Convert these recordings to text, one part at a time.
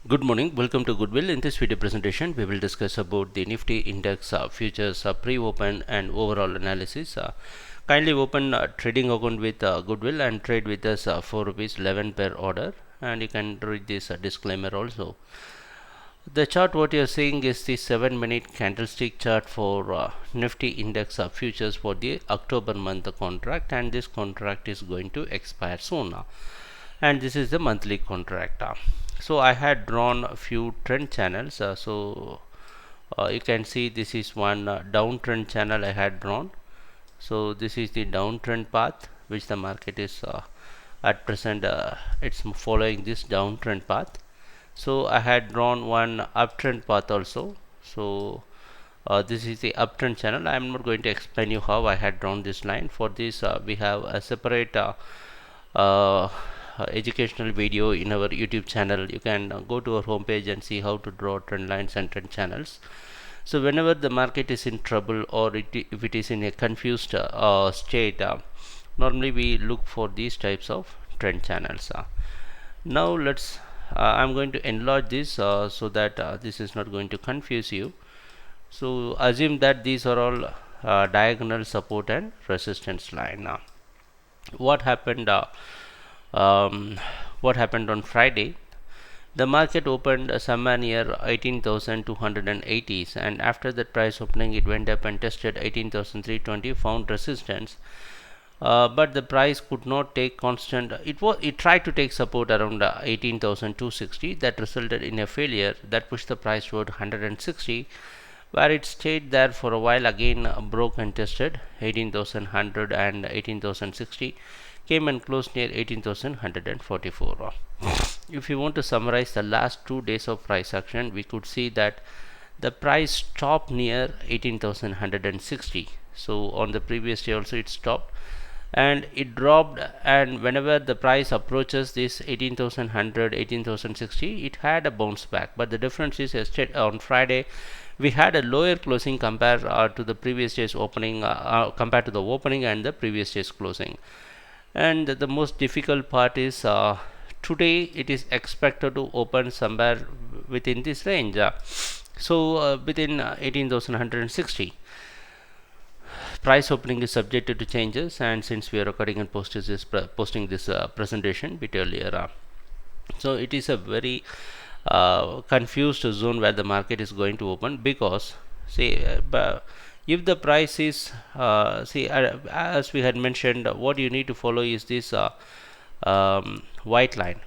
Good morning, welcome to Goodwill. In this video presentation, we will discuss about the Nifty Index futures pre-open and overall analysis. Kindly open trading account with Goodwill and trade with us for rupees 11 per order, and you can read this disclaimer also. The chart what you are seeing is the 7-minute candlestick chart for Nifty Index futures for the October month contract, and this contract is going to expire soon. And this is the monthly contract. So I had drawn a few trend channels. You can see this is one downtrend channel I had drawn. So this is the downtrend path which the market is at present it's following this downtrend path. So I had drawn one uptrend path also. So this is the uptrend channel. I am not going to explain you how I had drawn this line. For this we have a separate uh, educational video in our YouTube channel. You can go to our homepage and see how to draw trend lines and trend channels. So whenever the market is in trouble, or if it is in a confused state, normally we look for these types of trend channels. Now let's I'm going to enlarge this so that this is not going to confuse you. So assume that these are all diagonal support and resistance line. What happened um, what happened on Friday? The market opened somewhere near 18,280s, and after that price opening it went up and tested 18,320, found resistance, but the price could not take constant. It tried to take support around 18,260. That resulted in a failure that pushed the price toward 160, where it stayed there for a while, again broke and tested 18,100 and 18,060, came and closed near 18,144. If you want to summarize the last 2 days of price action, we could see that the price stopped near 18,160. So on the previous day also it stopped and it dropped, and whenever the price approaches this 18,100 18,060, it had a bounce back. But the difference is yesterday on Friday we had a lower closing compared to the previous day's opening, compared to the opening and the previous day's closing. And the most difficult part is today it is expected to open somewhere within this range, within 18,160. Price opening is subjected to changes, and since we are recording and posting this presentation bit earlier, so it is a very confused zone where the market is going to open. Because if the price is as we had mentioned, what you need to follow is this white line.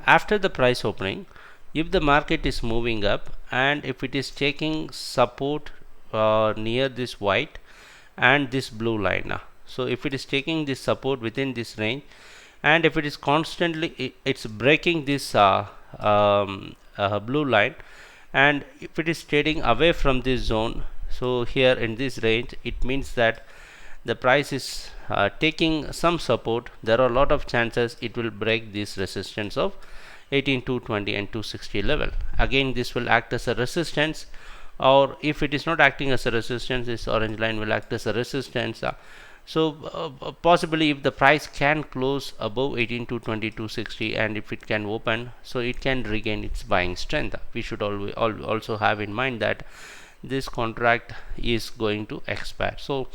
After the price opening, if the market is moving up and if it is taking support near this white and this blue line, so if it is taking this support within this range, and if it is constantly it's breaking this blue line, and if it is trading away from this zone, so here in this range, it means that the price is taking some support. There are a lot of chances it will break this resistance of 18,220 and 260 level. Again, this will act as a resistance, or if it is not acting as a resistance, this orange line will act as a resistance. Possibly if the price can close above 18,220 260, and if it can open, so it can regain its buying strength. We should also have in mind that this contract is going to expire, so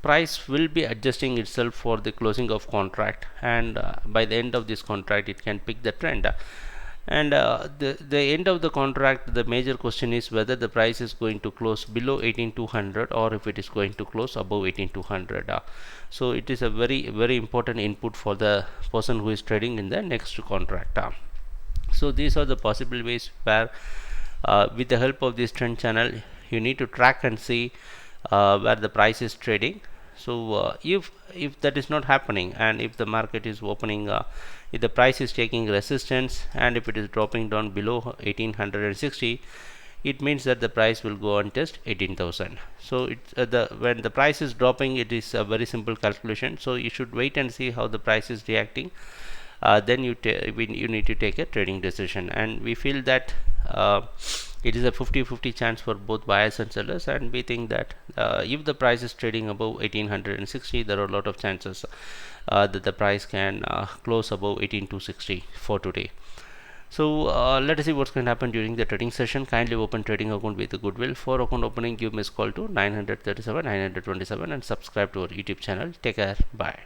price will be adjusting itself for the closing of contract, and by the end of this contract it can pick the trend. And the end of the contract, the major question is whether the price is going to close below 18,200 or if it is going to close above 18,200. So it is a very important input for the person who is trading in the next contract. So these are the possible ways where with the help of this trend channel you need to track and see where the price is trading. So if that is not happening, and if the market is opening, if the price is taking resistance, and if it is dropping down below 1860, it means that the price will go and test 18,000. So when the price is dropping, it is a very simple calculation. So you should wait and see how the price is reacting. Then you need to take a trading decision, and we feel that it is a 50-50 chance for both buyers and sellers, and we think that if the price is trading above 1860, there are a lot of chances that the price can close above 18260 for today. So let us see what's going to happen during the trading session. Kindly open trading account with Goodwill. For account opening, give miss call to 937 927 and subscribe to our YouTube channel. Take care. Bye.